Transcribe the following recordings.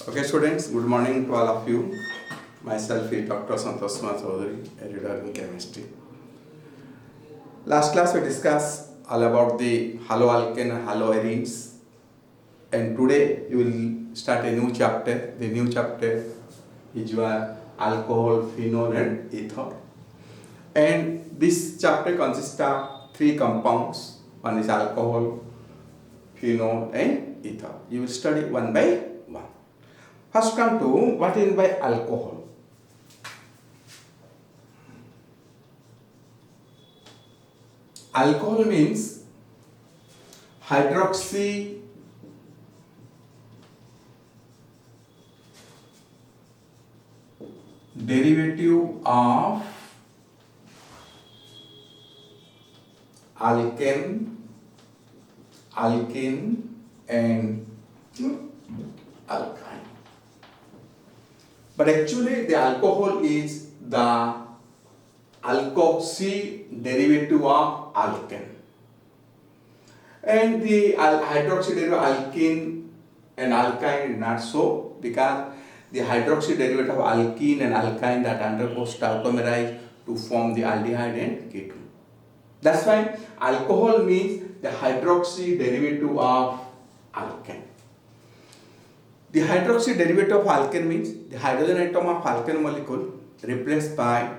Okay, students, good morning to all of you. Myself is Dr. Santosh Kumar Chaudhary, editor in chemistry. Last class we discussed all about the haloalkane and haloarenes, and today you will start a new chapter. The new chapter is your alcohol, phenol, and ether. And this chapter consists of three compounds. One is alcohol, phenol, and ether. You will study one by one. First come to what is by alcohol. Alcohol means hydroxy derivative of alkane, and alkyne. But actually the alcohol is the alkoxy derivative of alkane. And the hydroxy derivative of alkene and alkyne is not so, because the hydroxy derivative of alkene and alkyne that undergoes tautomerize to form the aldehyde and ketone. That's why alcohol means the hydroxy derivative of alkane. The hydroxy derivative of alkane means the hydrogen atom of alkane molecule replaced by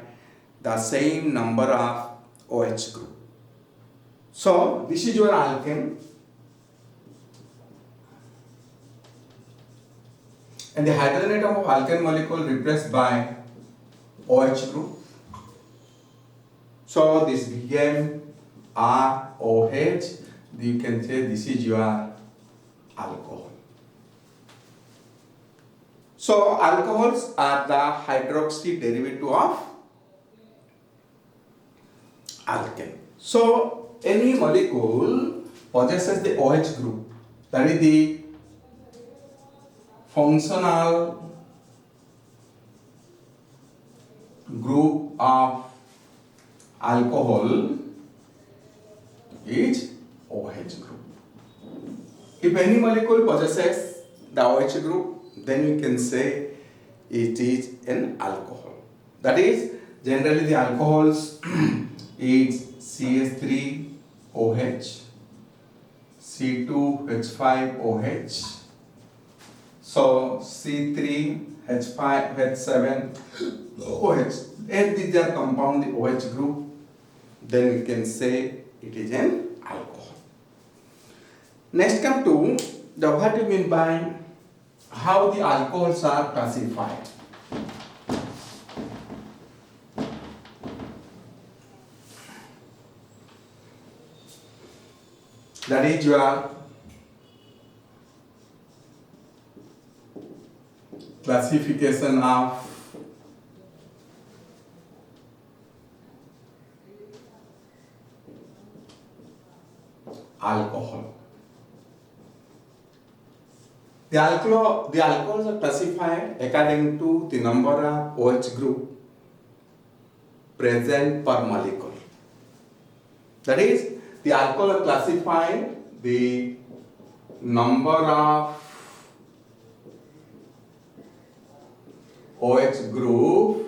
the same number of OH group. So this is your alkane, and the hydrogen atom of alkane molecule replaced by OH group. So this became ROH. You can say this is your alcohol. So alcohols are the hydroxy derivative of alkane. So any molecule possesses the OH group, that is the functional group of alcohol is OH group. If any molecule possesses the OH group, then we can say it is an alcohol. That is, generally the alcohols is CH3OH, C2H5OH, so C3H5H7OH, and these are compound the OH group, then we can say it is an alcohol. Next come to the what you mean by how the alcohols are classified. That is your classification of alcohol. The alcohols are classified according to the number of OH group present per molecule. That is, the alcohol are classified the number of OH group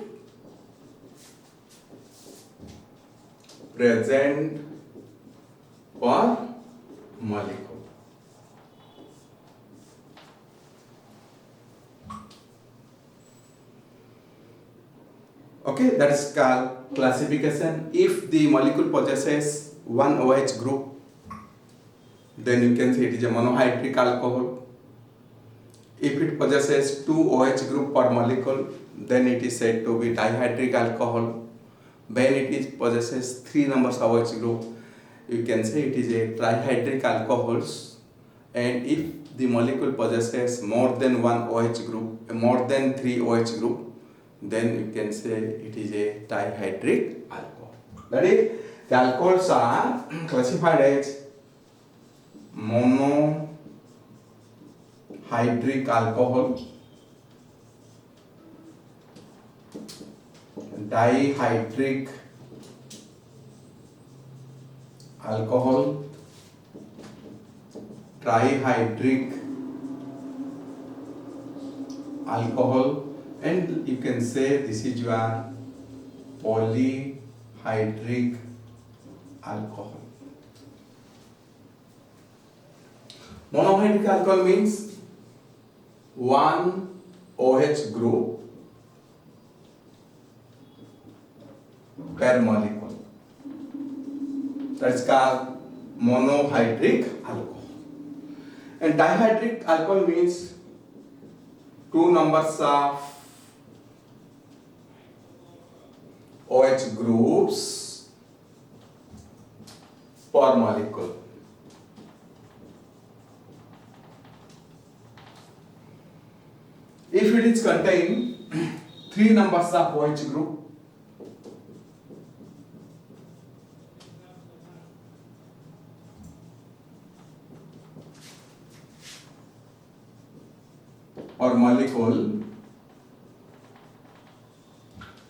present per molecule. Okay, that is called classification. If the molecule possesses one OH group, then you can say it is a monohydric alcohol. If it possesses two OH group per molecule, then it is said to be dihydric alcohol. When it possesses three numbers of OH group, you can say it is a trihydric alcohols. And if the molecule possesses more than one OH group, more than three OH group, then you can say it is a dihydric alcohol. That is, the alcohols are classified as monohydric alcohol, dihydric alcohol, trihydric alcohol, and you can say this is your polyhydric alcohol. Monohydric alcohol means one OH group per molecule. That's called monohydric alcohol. And dihydric alcohol means two numbers of OH groups per molecule. If it is contain three numbers of OH group, or molecule,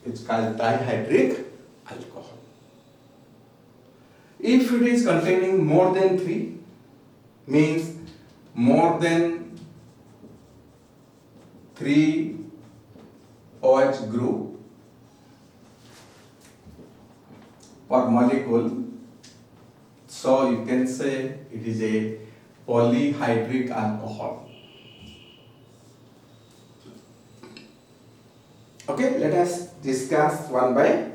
it's called dihydric alcohol. If it is containing more than three, means more than three OH group per molecule, so you can say it is a polyhydric alcohol. Okay, let us discuss one by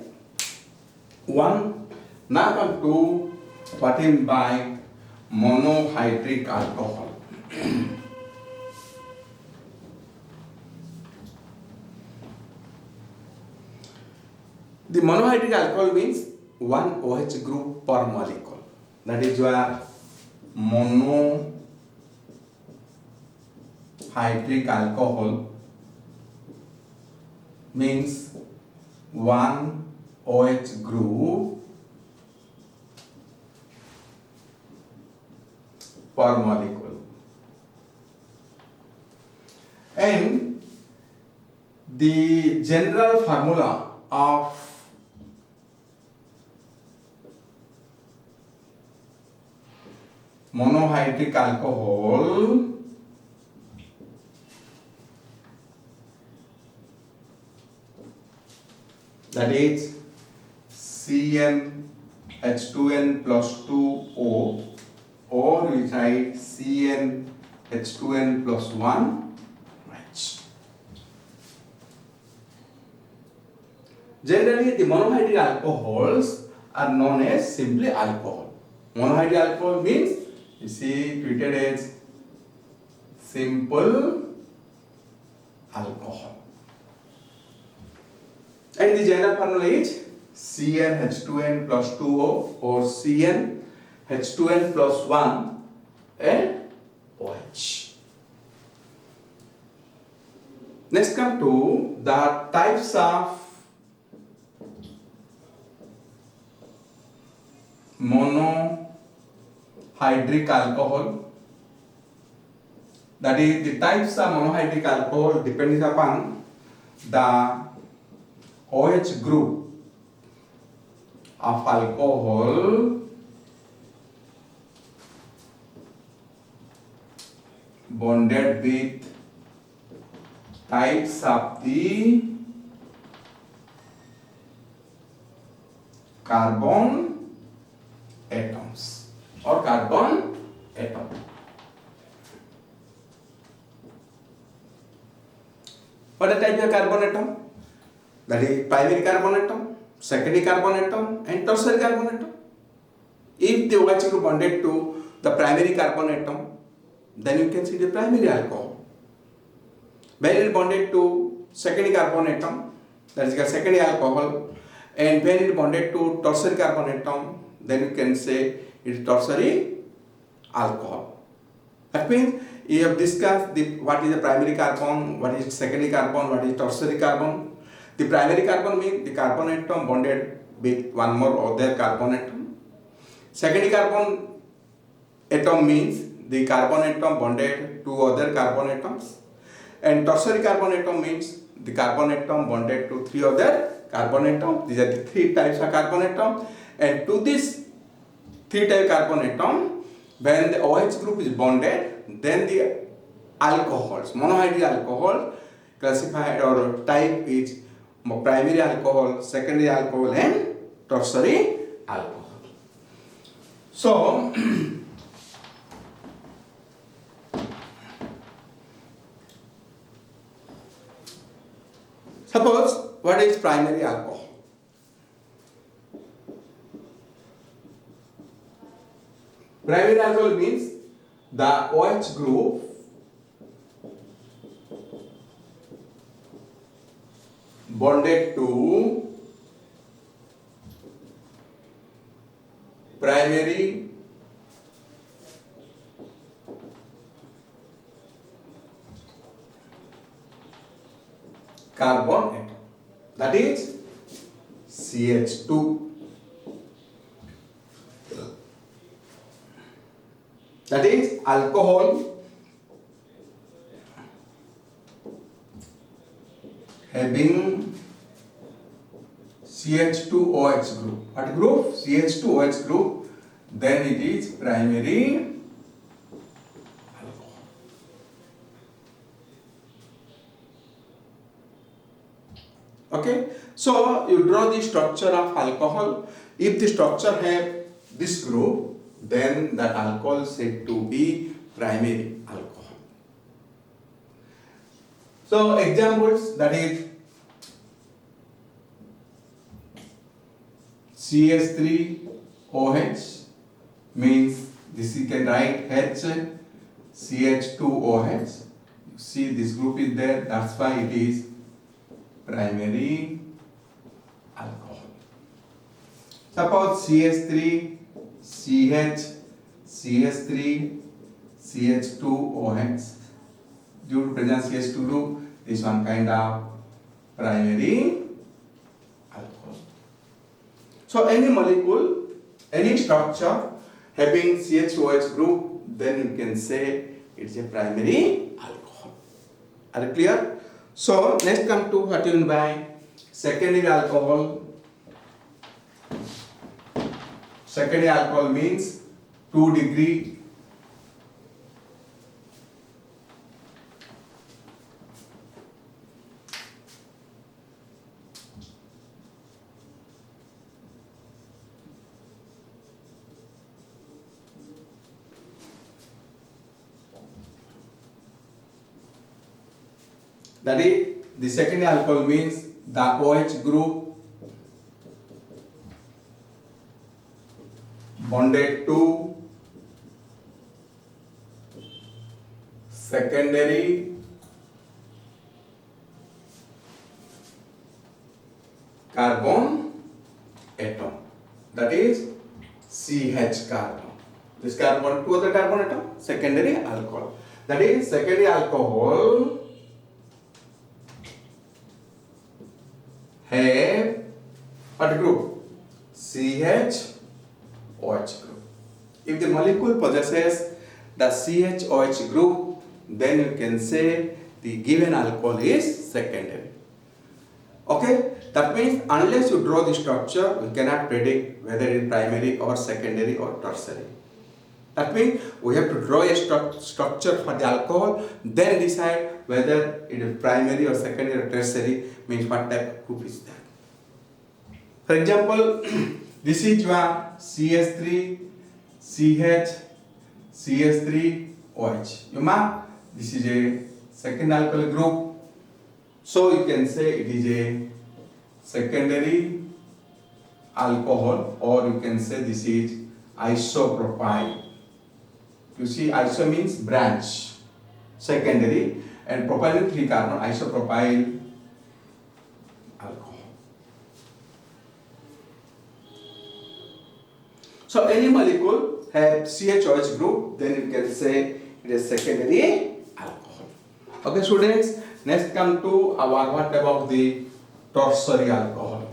one. Now come to what is by monohydric alcohol. The monohydric alcohol means one OH group per molecule. That is your monohydric alcohol means one OH group per molecule. And the general formula of monohydric alcohol that is CnH2n plus 2O, or we write CnH2n plus 1H. Generally, the monohydric alcohols are known as simply alcohol. Monohydric alcohol means, you see, treated as simple alcohol. And the general formula is CnH2n plus 2O or CnH2n plus 1 and OH. Next come to the types of monohydric alcohol. That is, the types of monohydric alcohol depends upon the OH group of alcohol bonded with types of the carbon atoms or carbon atom. What are the type of carbon atom? That is primary carbon atom, secondary carbon atom and tertiary carbon atom. If the OH group bonded to the primary carbon atom, then you can see the primary alcohol. When it bonded to secondary carbon atom, that is the secondary alcohol, and when it bonded to tertiary carbon atom, then you can say it is tertiary alcohol. That means you have discussed what is the primary carbon, what is secondary carbon, what is tertiary carbon. The primary carbon means the carbon atom bonded with one more other carbon atom. Secondary carbon atom means the carbon atom bonded to other carbon atoms. And tertiary carbon atom means the carbon atom bonded to three other carbon atoms. These are the three types of carbon atom. And to this three type carbon atom, when the OH group is bonded, then the alcohols, monohydric alcohol, classified or type is primary alcohol, secondary alcohol, and tertiary alcohol. So, suppose what is primary alcohol? Primary alcohol means the OH group bonded to primary carbon atom, that is CH2. That is alcohol having CH2OH group. What group? CH2OH group. Then it is primary alcohol. Okay. So you draw the structure of alcohol. If the structure have this group, then that alcohol is said to be primary alcohol. So examples, that is CH3OH means this you can write H CH2OH. You see this group is there, that's why it is primary alcohol. Suppose CH3 CH CH3 CH2OH, due to presence CH2 group, this one kind of primary alcohol. So any molecule, any structure having CH2OH group, then you can say it's a primary alcohol. Are you clear? So next come to what you mean by secondary alcohol. Secondary alcohol means 2 degree that is the secondary alcohol means the OH group bonded to secondary carbon atom, that is CH carbon. This carbon, 2 other carbon atom, secondary alcohol. That is secondary alcohol have what group? CH-OH group. If the molecule possesses the CH-OH group, then you can say the given alcohol is secondary. Okay, that means unless you draw the structure, we cannot predict whether it is primary or secondary or tertiary. That means we have to draw a structure for the alcohol, then decide whether it is primary or secondary or tertiary, means what type of group is that. For example, this is your CH3, CH, CH3, OH. You mark, this is a second alcohol group. So you can say it is a secondary alcohol, or you can say this is isopropyl. You see, iso means branch, secondary, and propyl means 3 carbon, isopropyl alcohol. So any molecule have CH-OH group, then you can say it is secondary alcohol. Okay, students, next come to our what about the tertiary alcohol.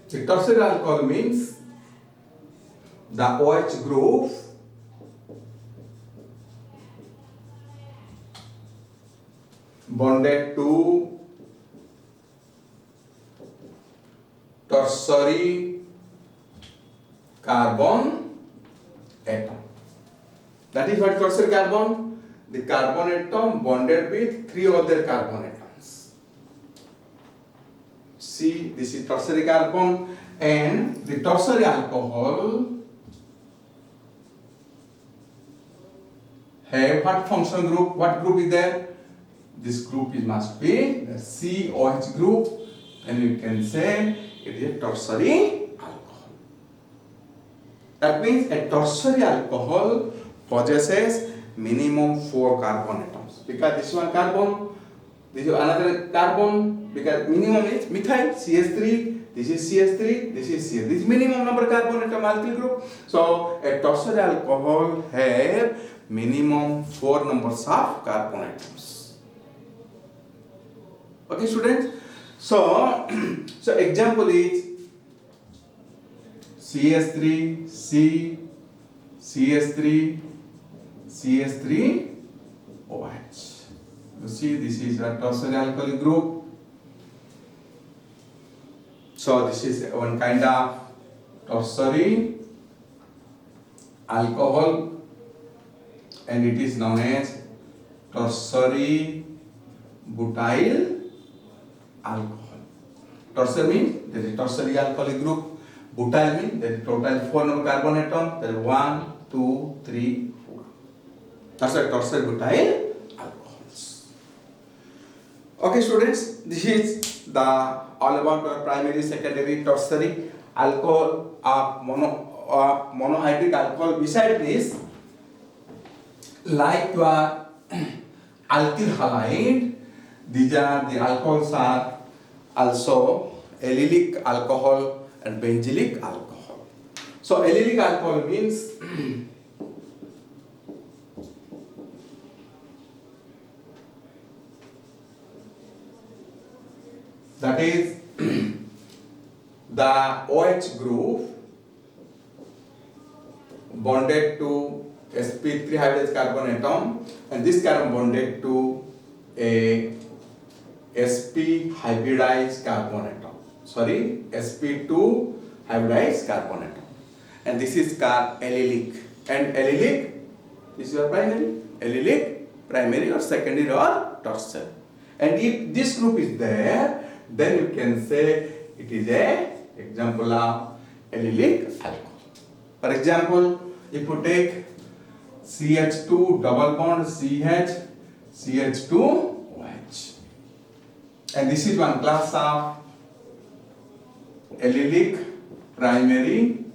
The tertiary alcohol means the OH group bonded to tertiary carbon atom. That is what tertiary carbon? The carbon atom bonded with 3 other carbon atoms. See, this is tertiary carbon, and the tertiary alcohol have what function group? What group is there? This group must be the COH group, and you can say it is a tertiary alcohol. That means a tertiary alcohol possesses minimum 4 carbon atoms. Because this one carbon, this is another carbon, because minimum is methyl, CH3, this is CH3, this is CH. This is minimum number of carbon atom alkyl group. So a tertiary alcohol have minimum 4 numbers of carbon atoms. Okay, students? So example is CH3, C, CH3, CH3, OH. You see, this is a tertiary alkyl group. So this is one kind of tertiary alcohol, and it is known as tertiary butyl alcohol. Tertiary means there is tertiary alcoholic group. Butyl means there is total 4 number carbon atom. There is 1, 2, 3, 4. That's why tertiary butyl alcohols. Okay, students, this is the all about primary, secondary, tertiary alcohol, monohydric alcohol. Beside this, like your alkyl halide, these are the alcohols are also allylic alcohol and benzylic alcohol. So allylic alcohol means that is the OH group bonded to sp3 hybridized carbon atom, and this carbon bonded to a sp hybridized carbon atom. Sorry, sp2 hybridized carbon atom, and this is called allylic. And allylic, this is your primary, allylic, primary or secondary or tertiary. And if this group is there, then you can say it is a example of allylic alcohol. For example, if you take CH2 double bond CH, CH2 OH, and this is one class of allylic primary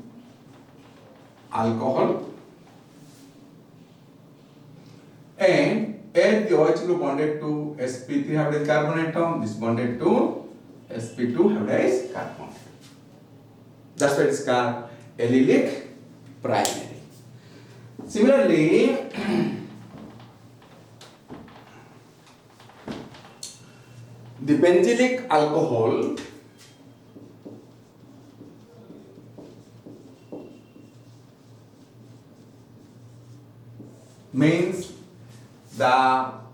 alcohol, and as the OH group bonded to sp3 hybridized carbon atom, this bonded to sp2 hybridized carbon atom. That's why it's called allylic primary. Similarly, the benzylic alcohol means the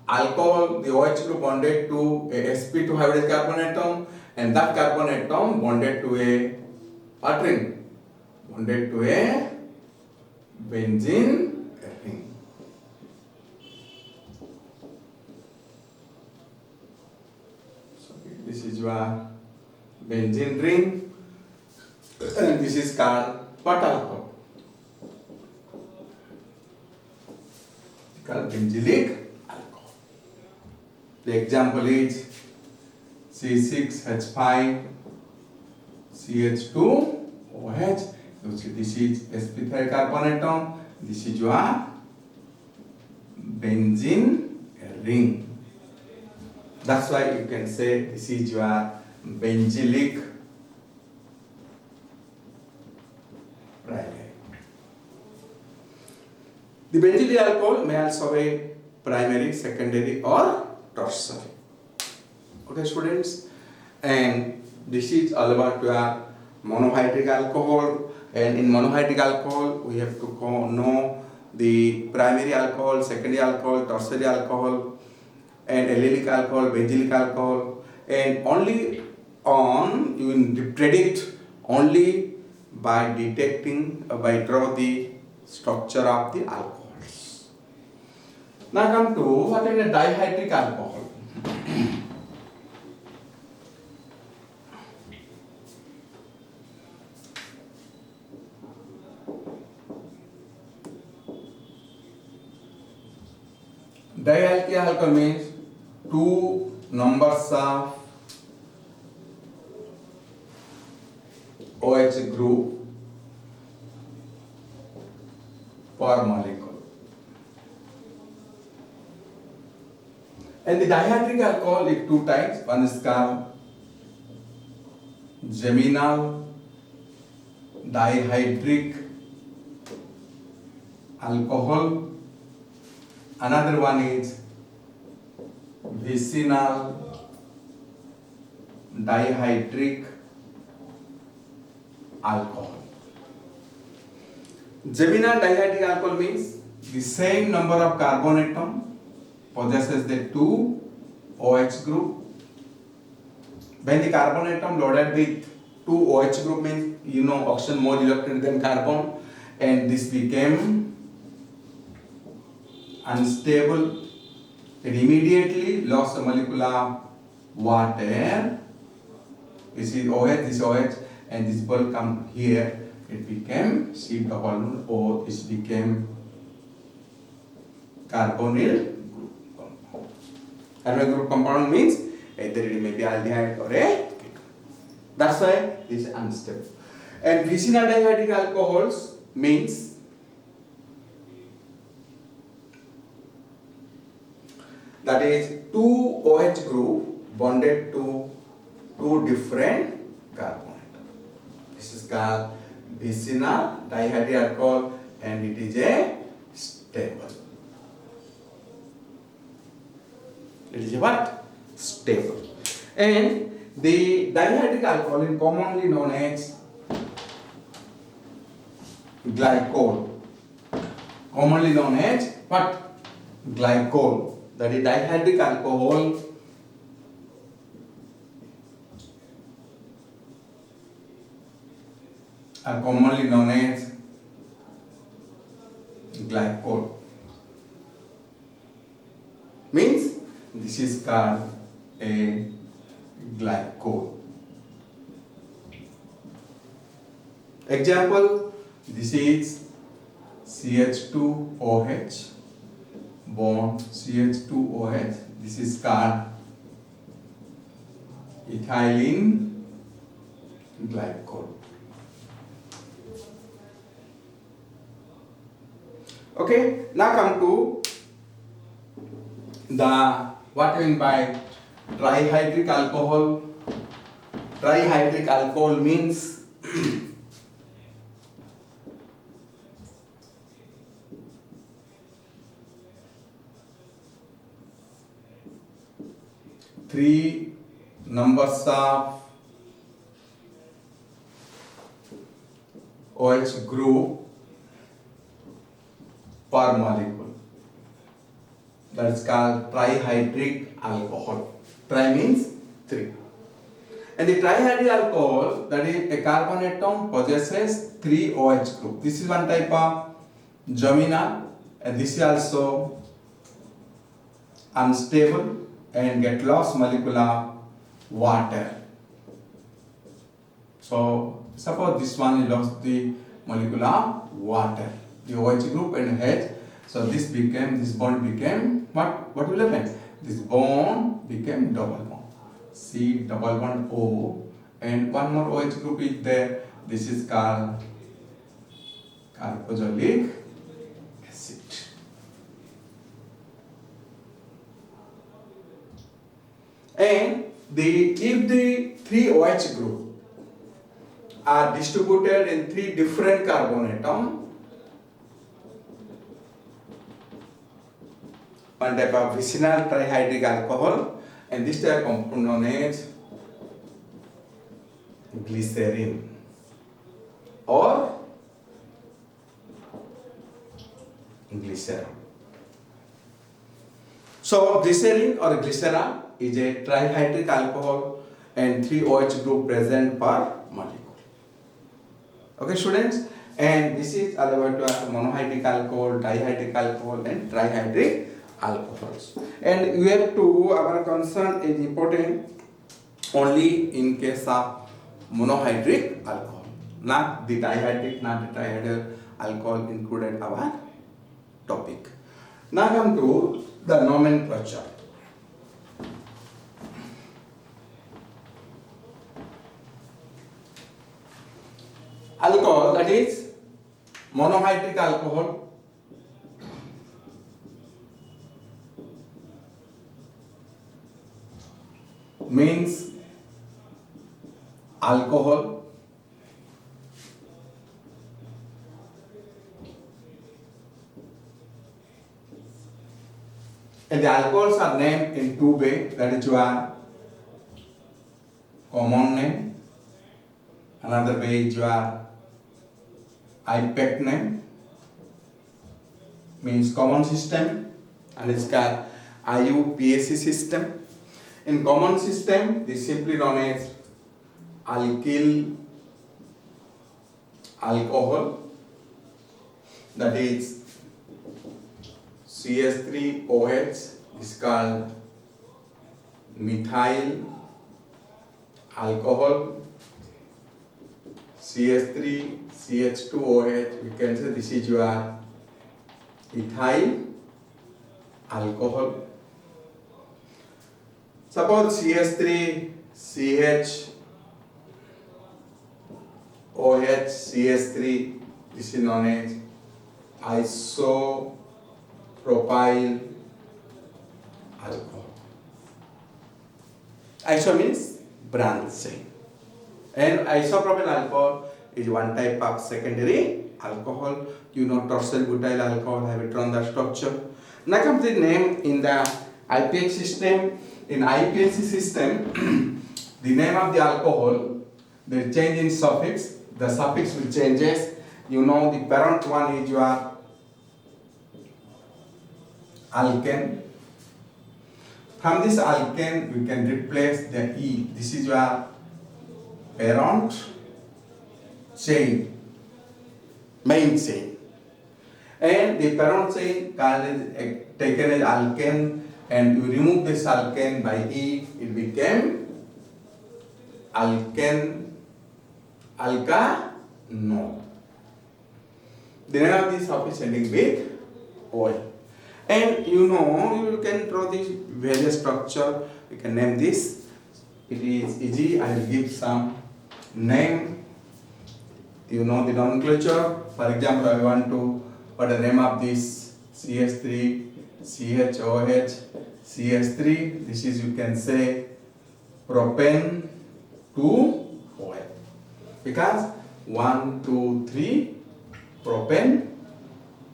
alcohol, the OH group bonded to a sp2 hybridized carbon atom, and that carbon atom bonded to a what ring? Bonded to a benzene ring. So this is your benzene ring, and this is called what alcohol? Called benzylic alcohol. The example is C6H5 CH2 OH. You see, this is sp3 carbon atom. This is your benzene ring. That's why you can say this is your benzylic primary. The benzylic alcohol may also be primary, secondary, or tertiary. Okay, students, and this is all about your monohydric alcohol, and in monohydric alcohol we have to know the primary alcohol, secondary alcohol, tertiary alcohol, and allylic alcohol, benzylic alcohol, and only on you will predict only by detecting by draw the structure of the alcohols. Now come to what is a dihydric alcohol. Dihydric alcohol means two numbers of OH group per molecule. And the dihydric alcohol is two types. One is called geminal dihydric alcohol. Another one is vicinal dihydric alcohol. Geminal dihydric alcohol means the same number of carbon atom possesses the two OH group. When the carbon atom loaded with two OH group means oxygen more electron than carbon, and this became unstable. It immediately lost the molecule of water. This is OH, this OH, and this ball come here. It became C double bond O. This became carbonyl group compound. Carbonyl group compound means either it may be aldehyde or a ketone. That's why this is unstable. And vicinal dihydric alcohols means that is two OH group bonded to two different carbon atoms. This is called vicinal dihydric alcohol, and it is a stable. It is a what? Stable. And the dihydric alcohol is commonly known as glycol. Commonly known as what? Glycol. That is dihydric alcohol are commonly known as glycol. Means this is called a glycol. Example, this is CH2OH bond CH2OH. This is called ethylene glycol. Okay, now come to the what I mean by trihydric alcohol. Trihydric alcohol means three numbers of OH group per molecule. That is called trihydric alcohol. Tri means three. And the trihydric alcohol, that is a carbon atom possesses three OH group. This is one type of geminal, and this is also unstable and get lost molecular water. So suppose this one is lost the molecular water, the OH group and H. So this bond became what will happen? This bond became double bond, C double bond O, and one more OH group is there. This is called carboxylic acid. And if the three OH group are distributed in three different carbon atoms, one type of vicinal trihydric alcohol, and this type compound known as glycerin. or glycerin. So glycerin or glycerol is a trihydric alcohol and 3 OH group present per molecule. Okay students, and this is all about monohydric alcohol, dihydric alcohol and trihydric alcohols. And we have to, our concern is important only in case of monohydric alcohol, not the dihydric, not the trihydric alcohol included our topic. Now come to the nomenclature. Alcohol, that is monohydric alcohol, means alcohol and the alcohols are named in two ways, that is your common name, another way is your IPAC name, means common system, and it's called IUPAC system. In common system, this is simply known as alkyl alcohol, that is CH3OH is called methyl alcohol. CH3 CH2OH, we can say this is your ethyl alcohol. Suppose CH3 CHOH CH3, this is known as isopropyl alcohol. Iso means branching, and isopropyl alcohol is one type of secondary alcohol. You know, tertiary butyl alcohol have withdrawn the structure. Now comes the name in the IPAC system. In IPAC system, the name of the alcohol, they change in suffix. The suffix will changes. You know, the parent one is your alkane. From this alkane, we can replace the E. This is your parent chain, main chain. And the parent chain is taken as alkane, and you remove this alkane by E, it became alkane, alkanol. The name of this suffix ending with oil. And you know, you can draw this various structure. You can name this. It is easy. I will give some name. You know the nomenclature. For example, I want to put the name of this CH3, CHOH, CH3. This is, you can say, propane 2 oil. Because 1, 2, 3 propane.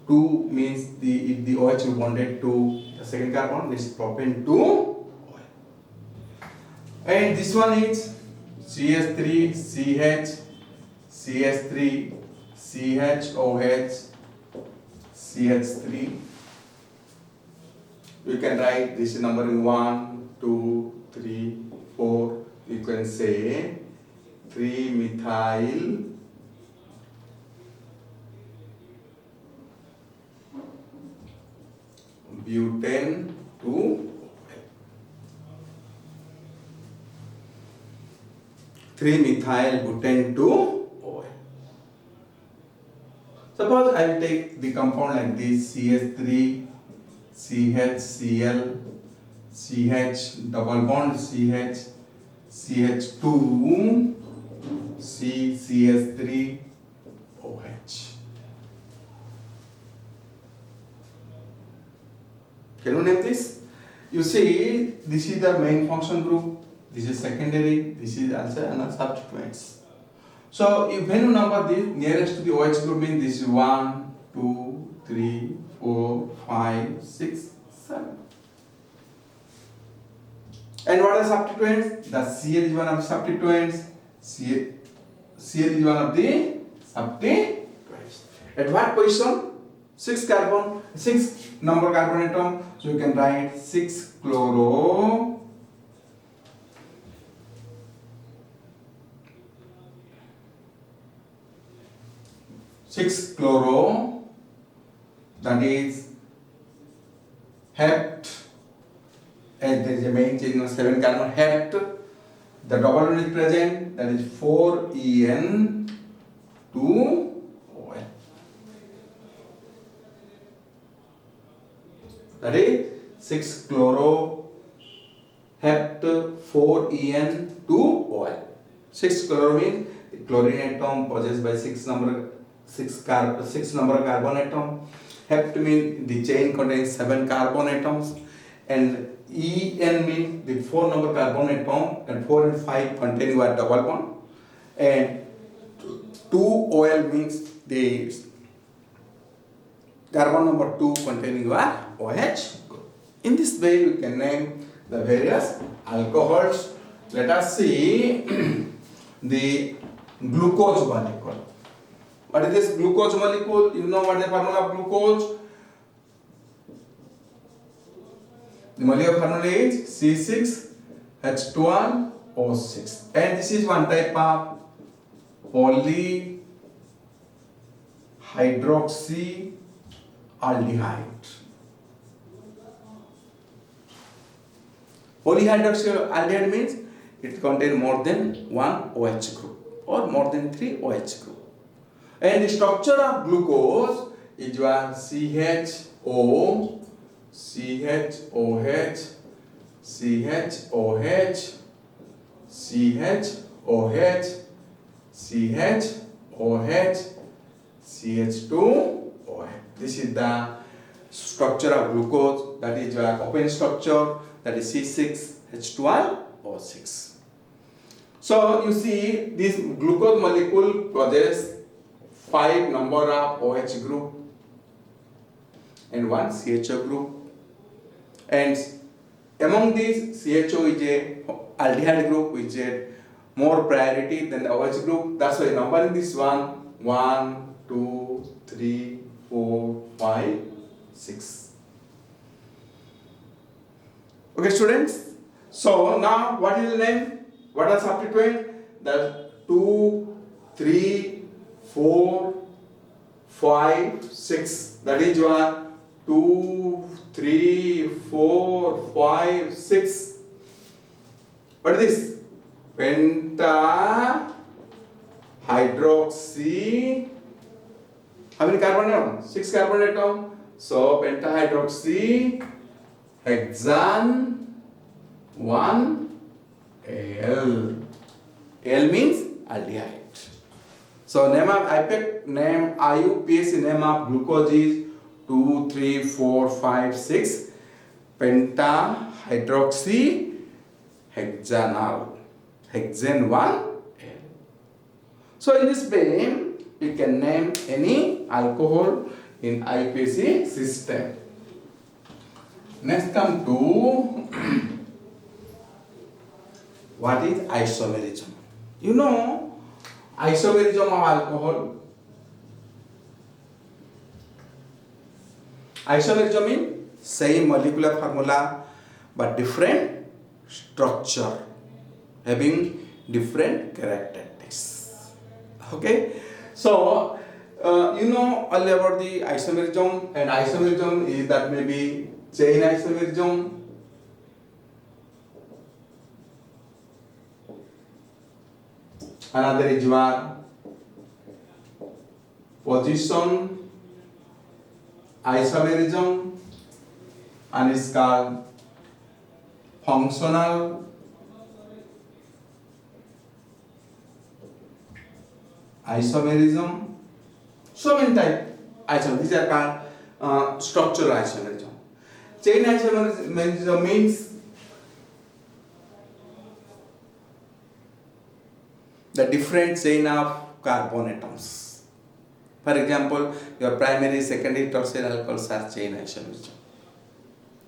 2 means if the OH is bonded to the second carbon, this is propane 2 oil. And this one is CH3, CH, CH3, CHOH, CH3. You can write this numbering 1, 2, 3, 4. You can say 3-methyl butane 2 3-methyl butane 2 oil. Suppose I will take the compound like this: CH3, CHCl, CH double bond CH, CH2, CH3, OH. Can you name this? You see, this is the main function group, this is secondary, this is also another substituents. So, if when you number this nearest to the OH group means this is 1, 2, 3, 4, 5, 6, 7. And what are substituents? The Cl is one of the substituents, Cl is one of the up to twice. At what position? 6 carbon, 6 number carbon atom. So you can write 6 chloro. That is hept, and there is a main chain of 7 carbon hept. The double bond is present, that is 4En 2OL. That is 6 chloro hept 4En 2OL. 6 chloro means the chlorine atom possessed by 6 number carbon atom. Hept means the chain contains 7 carbon atoms, and En means the 4 number carbon atom, and 4 and 5 containing a double bond, and 2OL means the carbon number 2 containing a OH group. In this way we can name the various alcohols. Let us see the glucose molecule. What is this glucose molecule? You know what is the formula of glucose? The molecular formula is C6H12O6, and this is one type of polyhydroxyaldehyde. Polyhydroxyaldehyde means it contains more than one OH group or more than 3 OH group. And the structure of glucose is one CHO, CHOH, CHOH, CHOH, CHOH, CH2OH. This is the structure of glucose, that is an open structure, that is C6H12O6. So you see this glucose molecule possesses 5 number of OH group and 1 CHO group, and among these CHO is a aldehyde group which is more priority than the OH group. That's why numbering this one 1, 2, 3, 4, 5, 6. Okay, students. So now what is the name? What are substituent? That 2, 3, 4, 5, 6. That is 1, 2, 3, 4, 5, 6. What is this? Pentahydroxy. How many carbon atom? 6 carbon atom. So pentahydroxy hexane 1 Al. Al means aldehyde. So name of IUPAC name of glucose is 2, 3, 4, 5, 6 pentahydroxy hexanal. Hexane 1 Al. So in this way we can name any alcohol in IUPAC system. Next come to what is isomerism. You know isomerism of alcohol. Isomerism means same molecular formula but different structure, having different characteristics. Okay, so you know all about the isomerism, and isomerism is that may be chain isomerism, another is one position isomerism, and is called functional isomerism. So many types isomerism. These are called structural isomerism. Chain isomerism means the different chain of carbon atoms. For example, your primary, secondary, tertiary alcohols are chain isomerism.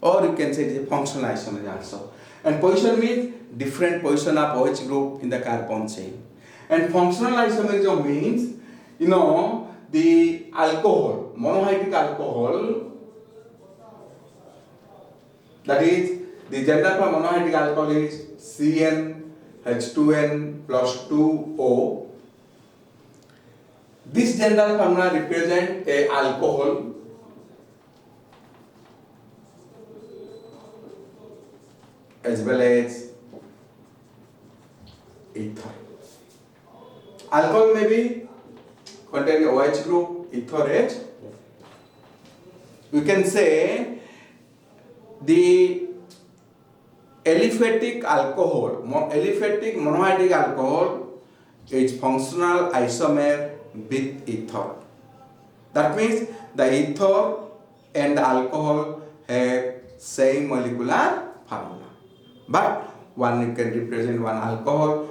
Or you can say it is a functional isomerism also. And position means different position of OH group in the carbon chain. And functional isomerism means You know, the alcohol, monohydric alcohol, that is, the gender for monohydric alcohol is CnH2n plus 2O. This gender formula represents a alcohol as well as ether. Alcohol may be containing OH group, ether H. We can say the aliphatic alcohol, aliphatic monohydric alcohol is functional isomer with ether. That means the ether and the alcohol have same molecular formula, but one you can represent one alcohol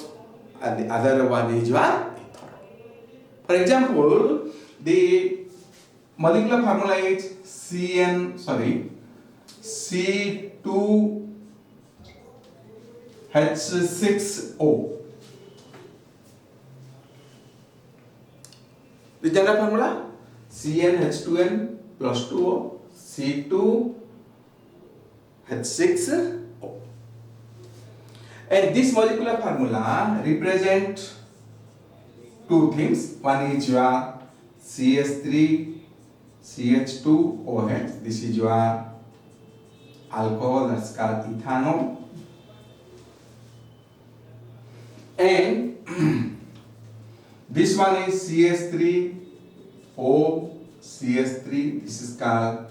and the other one is one ether. For example, the molecular formula is C2H6O. The general formula CnH2n plus 2O, C2H6O. And this molecular formula represents two things. One is your CH3 CH2OH. This is your alcohol, that's called ethanol. And this one is CH3O CH3. This is called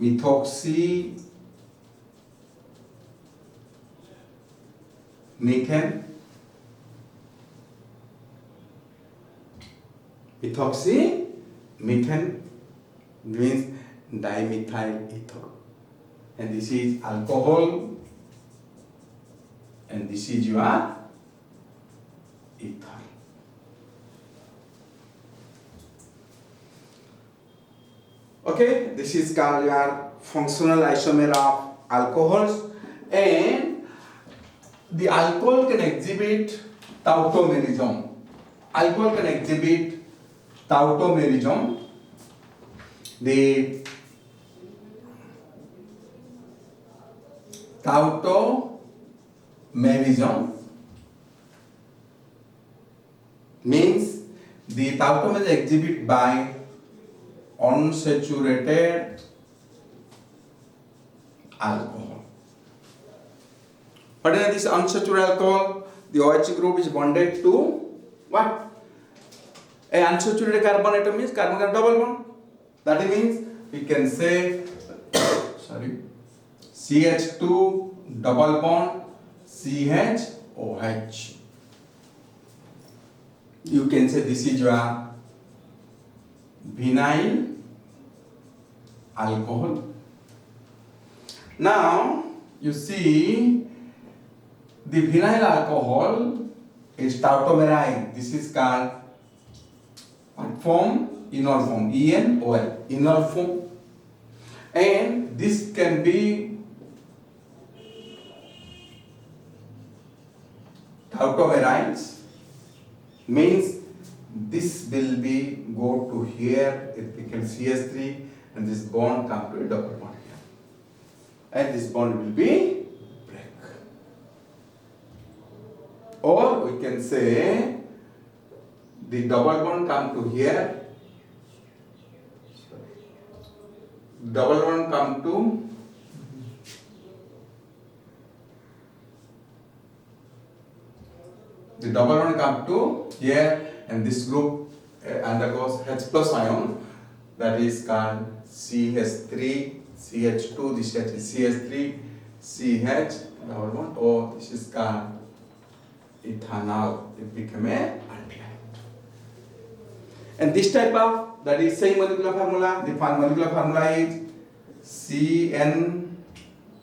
methoxy methane. Methoxy methane means dimethyl ether. And this is alcohol, and this is your ether. Okay, this is called your functional isomer of alcohols, and the alcohol can exhibit tautomerism. Alcohol can exhibit tautomerism. The tautomerism means the tautomer is exhibited by unsaturated alcohol. What is this unsaturated alcohol? The OH group is bonded to what? A unsaturated carbon atom means carbon double bond. That means we can say CH2 double bond CHOH. You can say this is your vinyl alcohol. Now you see the vinyl alcohol is tautomerized. This is called what form? Enol form. ENOL. Enol form. And this can be tautomerized. Means this will be go to here, it becomes CS3, and this bond come to a double bond here. And this bond will be break. Or we can say the double bond come to here, double bond come to the double bond come to here, and this group undergoes H plus ion, that is called CH3 CH2. This is CH3 CH double bond. Oh, this is called ethanol. It became a aldehyde. And this type of, that is same molecular formula. The molecular formula is CN,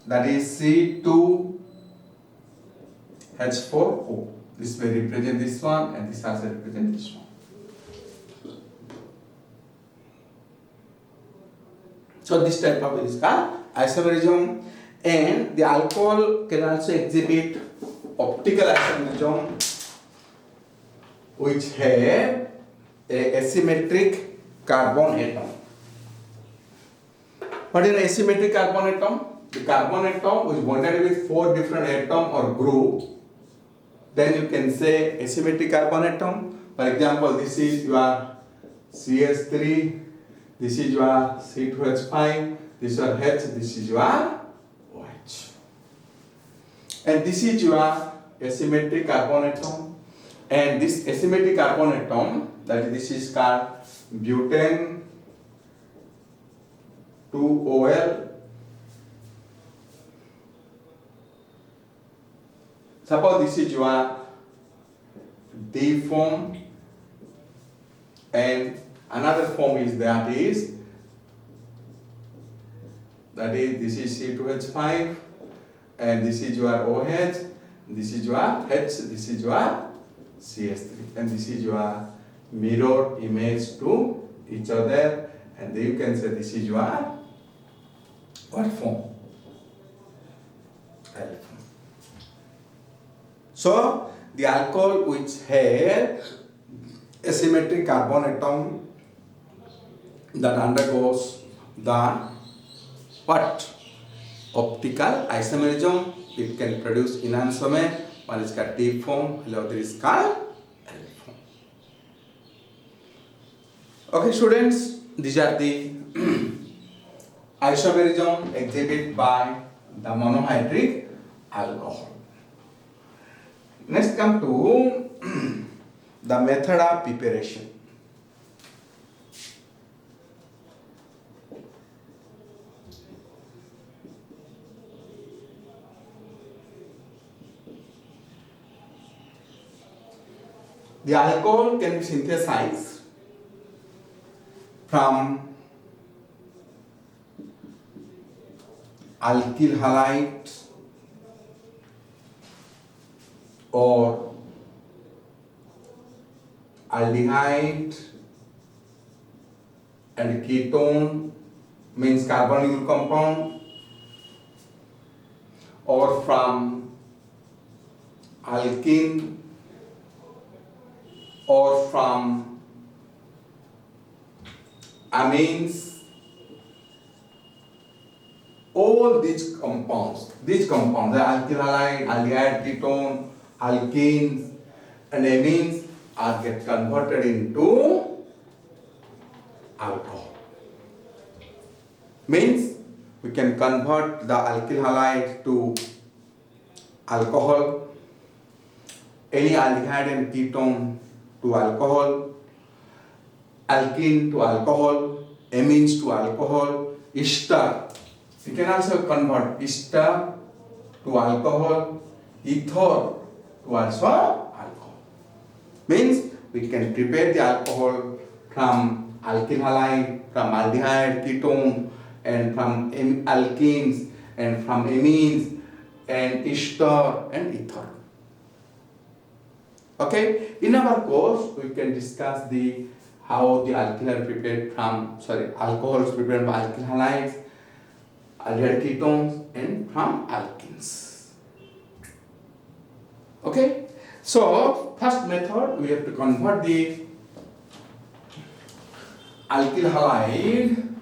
that is C2H4O. This may represent this one, and this also represent this one. So this type of is called isomerism, and the alcohol can also exhibit optical isomerism, which have a asymmetric carbon atom. What is an asymmetric carbon atom? The carbon atom is bonded with 4 different atom or group. Then you can say asymmetric carbon atom. For example, this is your CH3, this is your C2H5, this is your H, this is your OH. And this is your asymmetric carbon atom. And this asymmetric carbon atom, that is, this is called butane 2OL. Suppose this is your D form, and another form is this is C2H5, and this is your OH, this is your H, this is your CH3, and this is your mirror image to each other, and then you can say this is your what form? L form. So the alcohol which has asymmetric carbon atom that undergoes the what? Optical isomerism. It can produce enantiomer. One is called D form, the other is called L form. Okay, students, these are the isomerism exhibited by the monohydric alcohol. Next, come to the method of preparation. The alcohol can be synthesized from alkyl halide or aldehyde and ketone, means carbonyl compound, or from alkene or from amines. All these compounds, the alkyl halide, aldehyde, ketone, alkenes and amines are get converted into alcohol. Means we can convert the alkyl halide to alcohol, any aldehyde and ketone to alcohol, alkene to alcohol, amines to alcohol, ester. We can also convert ester to alcohol, ether to also alcohol. Means we can prepare the alcohol from alkyl halide, from aldehyde, ketone, and from alkenes, and from amines, and ester and ether. Okay, in our course we can discuss how the alcohol is prepared from alkyl halides, aldehyde ketones, and from alkenes. Okay, so first method we have to convert the alkyl halide.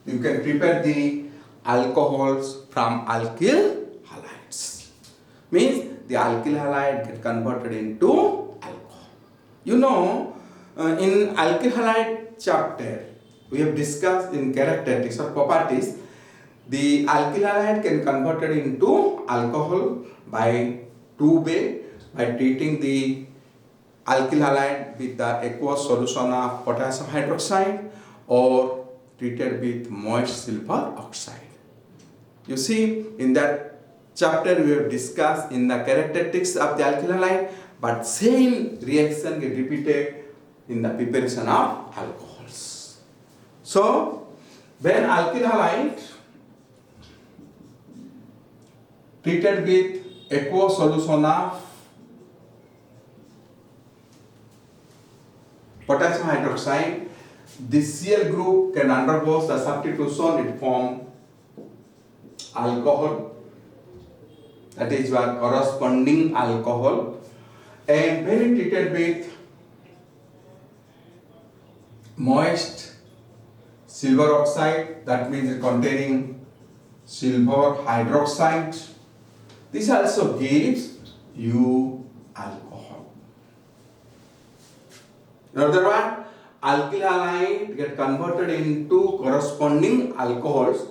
You can prepare the alcohols from alkyl halides. Means the alkyl halide get converted into alcohol. You know, in alkyl halide chapter, we have discussed in characteristics or properties, the alkyl halide can convert it into alcohol by two ways, by treating the alkyl halide with the aqueous solution of potassium hydroxide or treated with moist silver oxide. You see, in that chapter we have discussed in the characteristics of the alkyl halide, but same reaction get repeated in the preparation of alcohols. So, when alkyl halide treated with aqueous solution of potassium hydroxide, this Cl group can undergo the substitution, it form alcohol, that is your corresponding alcohol, And when it treated with moist silver oxide, that means containing silver hydroxide, this also gives you alcohol. In other words, alkyl halide get converted into corresponding alcohols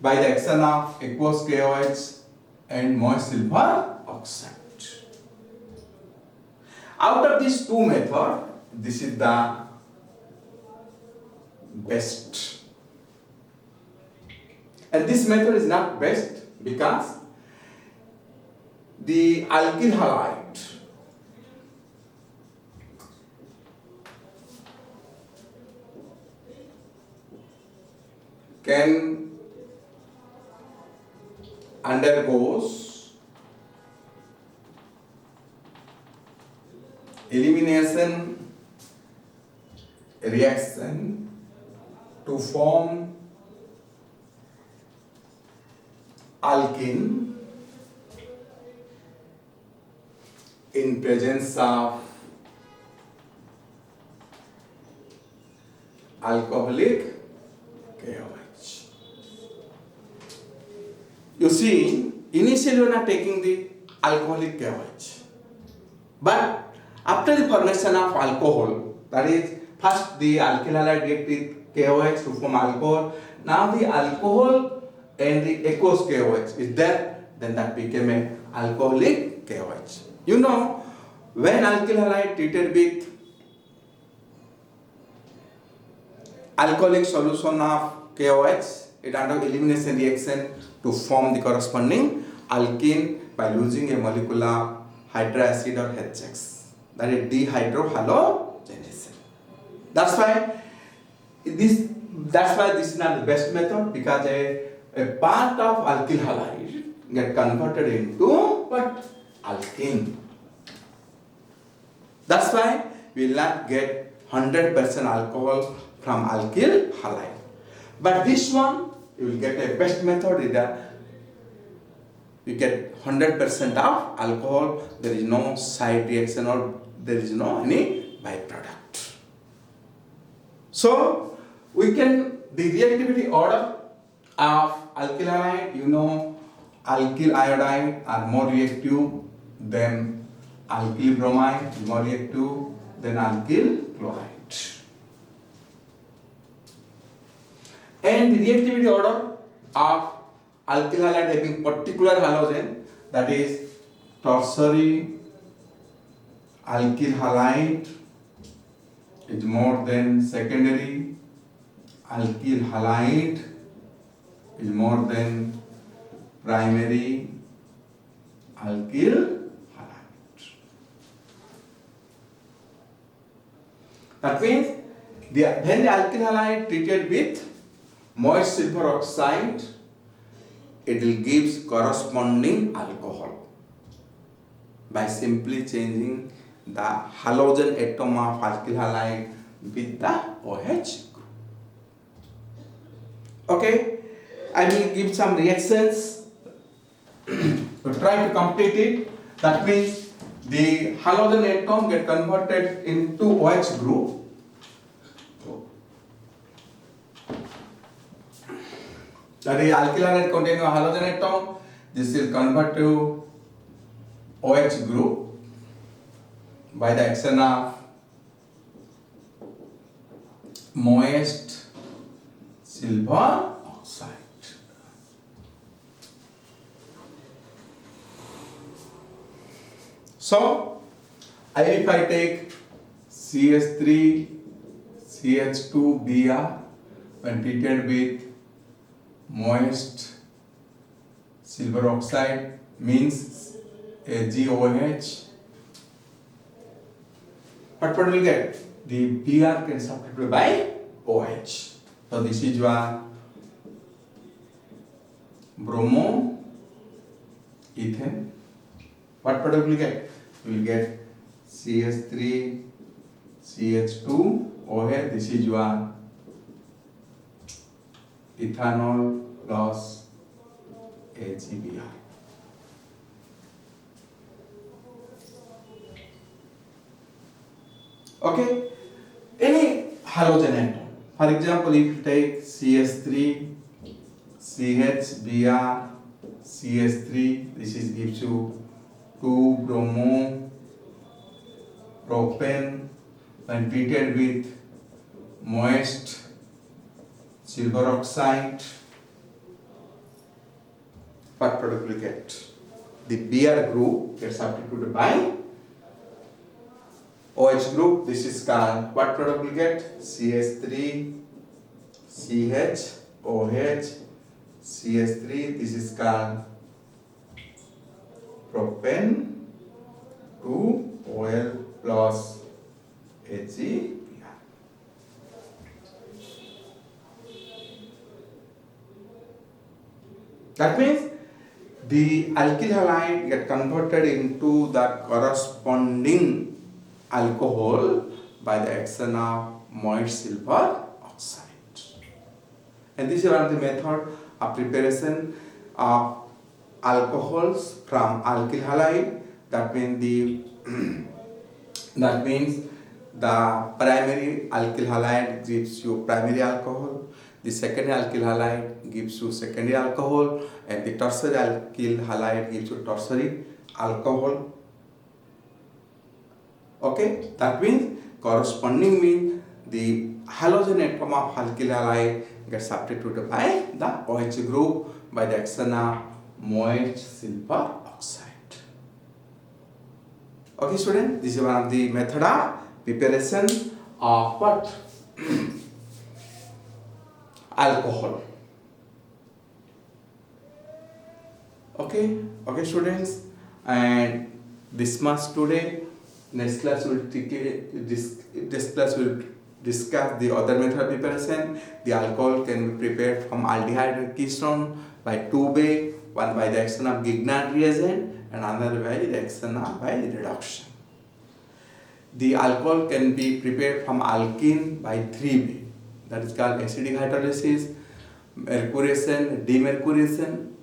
by the action of aqueous KOH and moist silver oxide. Out of these two methods, this is the best. And this method is not best because the alkyl halide can undergoes elimination reaction to form alkene in presence of alcoholic KOH. You see, initially we are taking the alcoholic KOH, but after the formation of alcohol, that is, first the alkyl halide get with KOH to form alcohol. Now the alcohol and the aqueous KOH is there, then that became a alcoholic KOH. You know, when alkyl halide treated with alcoholic solution of KOH, it undergoes elimination reaction to form the corresponding alkene by losing a molecule of hydroacid or HX. That is dehydrohalogenation. That's why this is not the best method, because a part of alkyl halide get converted into what? Alkene. That's why we will not get 100% alcohol from alkyl halide. But this one, you will get a best method is that you get 100% of alcohol, there is no side reaction or there is no any byproduct. So we can, the reactivity order of alkyl halide, you know, alkyl iodide are more reactive than alkyl bromide, more reactive than alkyl chloride. And the reactivity order of alkyl halide having particular halogen, that is tertiary alkyl halide is more than secondary alkyl halide is more than primary alkyl halide. That means when the alkyl halide treated with moist silver oxide, it will give corresponding alcohol by simply changing the halogen atom of alkyl halide with the OH group. Okay, I will give some reactions to try to complete it. That means the halogen atom get converted into OH group. That is, alkyl halide containing a halogen atom, this will convert to OH group by the action of moist silver oxide. So, if I take CH3, CH2, Br when treated with moist silver oxide means AgOH, what will we get? The Br can substitute by OH. So this is your bromo ethane. What product will we get? We will get CH3, CH2, OH. This is your ethanol plus AgBr. Okay, any halogen atom, for example, if you take CH3, CHBr, CH3, this is gives you 2 bromo propane when treated with moist silver oxide, what product will get? The Br group gets substituted by OH group. This is called, what product will get? CH3, CH, OH, CH3. This is called propane 2OL plus HEBr. That means the alkyl halide get converted into the corresponding alcohol by the action of moist silver oxide. And this is one of the method of preparation of alcohols from alkyl halide. That means the primary alkyl halide gives you primary alcohol, the secondary alkyl halide gives you secondary alcohol, and the tertiary alkyl halide gives you tertiary alcohol. Okay, that means corresponding means the halogen atom of alkyl halide gets substituted by the OH group by the action of moist silver oxide. Okay, student, this is one of the method of preparation of what? Alcohol. Okay, students, and this much today. Next class will discuss the other method of preparation. The alcohol can be prepared from aldehyde and keystone by two way, one by the action of Grignard reagent and another by the action of by reduction. The alcohol can be prepared from alkene by three way, that is called acidic hydrolysis, mercuration, demercuration,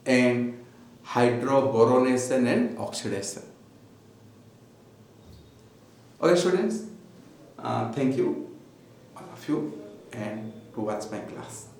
and hydroboronation and oxidation. Okay, students, thank you all of you and to watch my class.